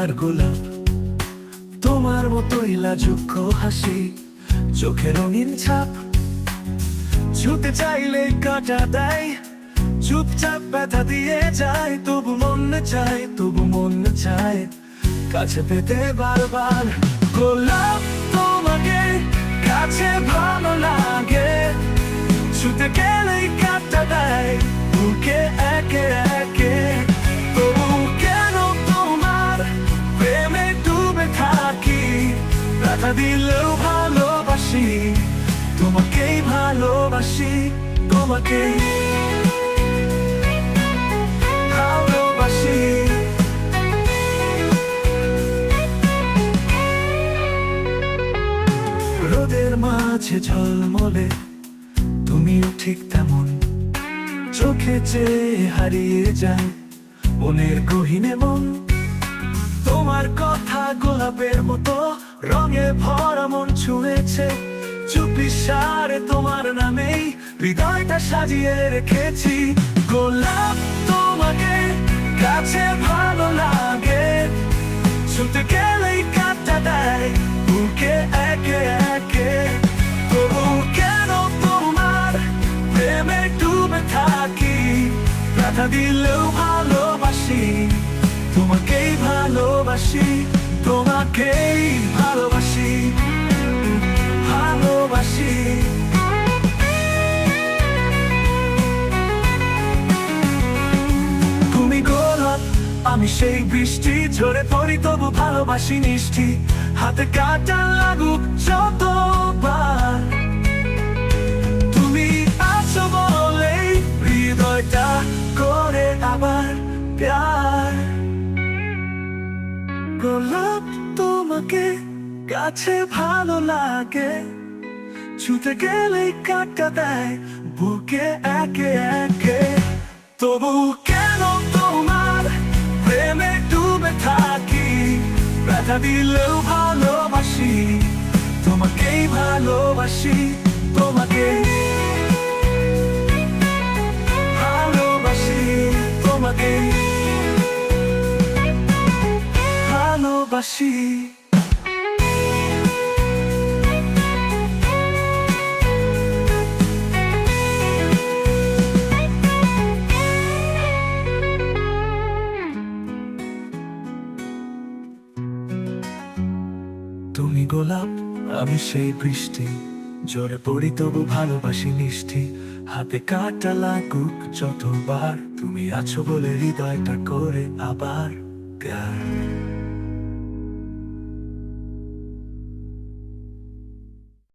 আর গোলাপ, তোমার মতোই লাজুক হাসি, চোখে রঙিন ছাপ, ছুতে চাইলে কাটা দেয়, চুপচাপ ব্যথা দিয়ে যায়। তবু মন চায়, তবু মন চায় কাছে পেতে বারবার। গোলাপ তোমাকে কাছে ভালো লাগে, ছুতে গেলেই কাটা দেয় বুকে একে একে। তবু কেন তোমার প্রেমে ডুবে থাকি, ব্যথা দিলেও ভালোবাসি, তোমাকেই ভালোবাসি, তোমাকেই ভালোবাসি। রোদের মাঝে ঝলমলে তুমিও ঠিক তেমন, চোখে চেয়ে হারিয়ে যায় মনের গহীনে মন। তোমার কথা গোলাপের মতো রঙে ভরা মন ছুঁয়েছে, চুপি সারে তোমার নামেই হৃদয়টা সাজিয়ে রেখেছি। গোলাপ তোমাকে কাছে ভালো লাগে, ছুটে গেলেই কাটা দেয় বুকে একে একে। তবু কেন তোমার প্রেমে ডুবে থাকি, ব্যথা দিলেও ভালোবাসি, তোমাকেই ভালোবাসি, তোমাকেই ভালোবাসি, ভালোবাসি। তুমি গোলাপ, আমি সেই বৃষ্টি, ঝরে পড়ি তবু ভালোবাসি নিষ্ঠি। হাতে কাটা লাগুক যতবার, তুমি আছো বলেই হৃদয়টা করে আবার প্যার। গোলাপ তোমাকে কাছে ভালো লাগে, ছুটে গেলেই কাটা দেয় বুকে একে একে। তবু কেন তোমার প্রেমে ডুবে থাকি, ব্যথা দিলেও ভালোবাসি, তোমাকেই ভালোবাসি, তোমাকে ভালোবাসি, তোমাকে ভালোবাসি। তুমি গোলাপ, আমি সেই বৃষ্টি, ঝরে পড়ি তবু ভালোবাসি নিষ্ঠি। হাতে কাটা লাগুক যতবার, তুমি আছো বলে হৃদয়টা করে আবার প্যার।